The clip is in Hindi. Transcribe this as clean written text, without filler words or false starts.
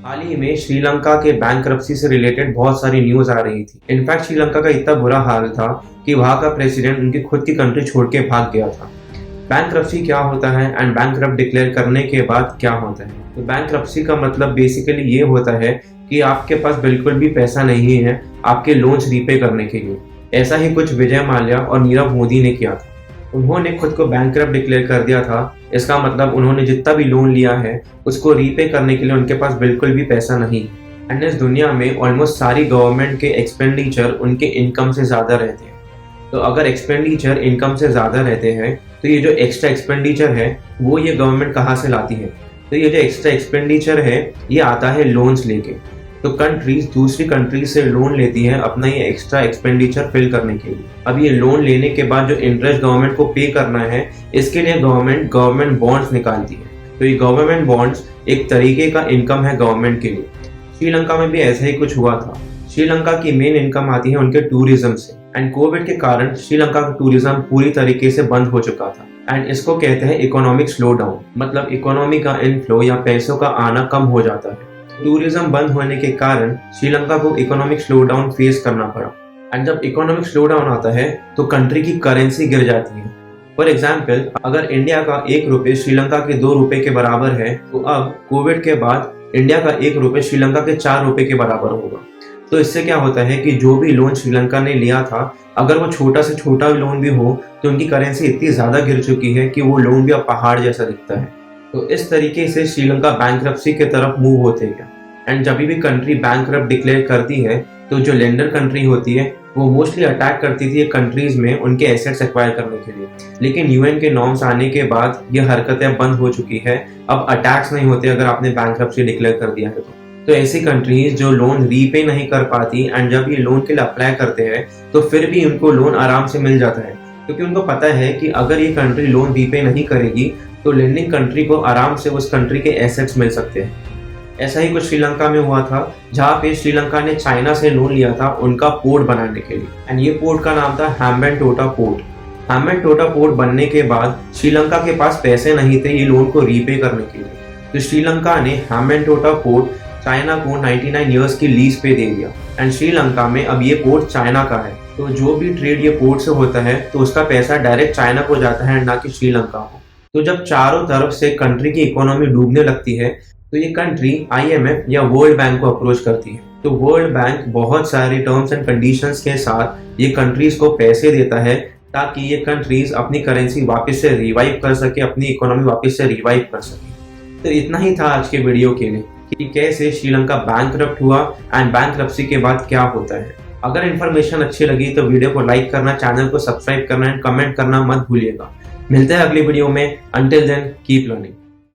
हाल ही में श्रीलंका के बैंकरप्सी से रिलेटेड बहुत सारी न्यूज आ रही थी। इनफैक्ट श्रीलंका का इतना बुरा हाल था कि वहां का प्रेसिडेंट उनकी खुद की कंट्री छोड़ के भाग गया था। बैंकरप्सी क्या होता है एंड बैंकरप्ट डिक्लेयर करने के बाद क्या होता है? तो बैंकरप्सी का मतलब बेसिकली ये होता है कि आपके पास बिल्कुल भी पैसा नहीं है आपके लोन्स रीपे करने के लिए। ऐसा ही कुछ विजय माल्या और नीरव मोदी ने किया था। उन्होंने खुद को बैंकरप्ट डिक्लेयर कर दिया था। इसका मतलब उन्होंने जितना भी लोन लिया है उसको रीपे करने के लिए उनके पास बिल्कुल भी पैसा नहीं। एंड इस दुनिया में ऑलमोस्ट सारी गवर्नमेंट के एक्सपेंडिचर उनके इनकम से ज़्यादा रहते हैं। तो अगर एक्सपेंडिचर इनकम से ज़्यादा रहते हैं तो ये जो एक्स्ट्रा एक्सपेंडिचर है वो ये गवर्नमेंट कहाँ से लाती है? तो ये जो एक्स्ट्रा एक्सपेंडिचर है ये आता है लोन्स लेके। तो कंट्रीज दूसरी कंट्रीज से लोन लेती है अपना ये एक्स्ट्रा एक्सपेंडिचर फिल करने के लिए। अब ये लोन लेने के बाद जो इंटरेस्ट गवर्नमेंट को पे करना है इसके लिए गवर्नमेंट बॉन्ड्स निकालती है। तो ये गवर्नमेंट बॉन्ड्स एक तरीके का इनकम है गवर्नमेंट के लिए। श्रीलंका में भी ऐसा ही कुछ हुआ था। श्रीलंका की मेन इनकम आती है उनके टूरिज्म से एंड कोविड के कारण श्रीलंका का टूरिज्म पूरी तरीके से बंद हो चुका था एंड इसको कहते हैं इकोनॉमिक स्लो डाउन। मतलब इकोनॉमी का इनफ्लो या पैसों का आना कम हो जाता है। टूरिज्म बंद होने के कारण श्रीलंका को इकोनॉमिक स्लो डाउन फेस करना पड़ा। एंड जब इकोनॉमिक स्लो डाउन आता है तो कंट्री की करेंसी गिर जाती है। फॉर एग्जाम्पल, अगर इंडिया का 1 रुपये श्रीलंका के 2 रुपए के बराबर है तो अब कोविड के बाद इंडिया का 1 रुपये श्रीलंका के 4 रुपए के बराबर होगा। तो इससे क्या होता है कि जो भी लोन श्रीलंका ने लिया था, अगर वो छोटा से छोटा लोन भी हो तो उनकी करेंसी इतनी ज्यादा गिर चुकी है कि वो लोन भी अब पहाड़ जैसा दिखता है। तो इस तरीके से श्रीलंका बैंकरप्सी की तरफ मूव होते हैं। एंड जब भी कंट्री बैंकरप्ट डिक्लेयर करती है तो जो लेंडर कंट्री होती है वो मोस्टली अटैक करती थी कंट्रीज में उनके एसेट्स एक्वायर करने के लिए। लेकिन यूएन के नॉर्म्स आने के बाद ये हरकतें बंद हो चुकी है। अब अटैक्स नहीं होते अगर आपने बैंकरप्सी डिक्लेयर कर दिया है तो ऐसी कंट्रीज जो लोन रीपे नहीं कर पाती एंड जब ये लोन के लिए अप्लाई करते हैं तो फिर भी उनको लोन आराम से मिल जाता है, क्योंकि उनको पता है कि अगर ये कंट्री लोन रीपे नहीं करेगी तो लेंडिंग कंट्री को आराम से उस कंट्री के एसेट्स मिल सकते हैं। ऐसा ही कुछ श्रीलंका में हुआ था, जहाँ पे श्रीलंका ने चाइना से लोन लिया था उनका पोर्ट बनाने के लिए। एंड ये पोर्ट का नाम था हैम्बनटोटा पोर्ट। हैम्बनटोटा पोर्ट बनने के बाद श्रीलंका के पास पैसे नहीं थे ये लोन को रीपे करने के लिए। तो श्रीलंका ने हैम्बनटोटा पोर्ट चाइना को 99 ईयर्स की लीज पे दे दिया एंड श्रीलंका में अब ये पोर्ट चाइना का है। तो जो भी ट्रेड ये पोर्ट से होता है तो उसका पैसा डायरेक्ट चाइना को जाता है ना कि श्रीलंका को। तो जब चारों तरफ से कंट्री की इकोनॉमी डूबने लगती है तो ये कंट्री IMF या वर्ल्ड बैंक को अप्रोच करती है। तो वर्ल्ड बैंक बहुत सारे टर्म्स एंड कंडीशंस के साथ ये कंट्रीज को पैसे देता है ताकि ये कंट्रीज अपनी करेंसी वापस से रिवाइव कर सके, अपनी इकोनॉमी वापस से रिवाइव कर सके। तो इतना ही था आज के वीडियो के लिए कि कैसे श्रीलंका बैंकरप्ट हुआ एंड बैंकरप्सी के बाद क्या होता है। अगर इन्फॉर्मेशन अच्छी लगी तो वीडियो को लाइक करना, चैनल को सब्सक्राइब करना एंड कमेंट करना मत भूलिएगा। मिलते हैं अगली वीडियो में। Until then keep learning.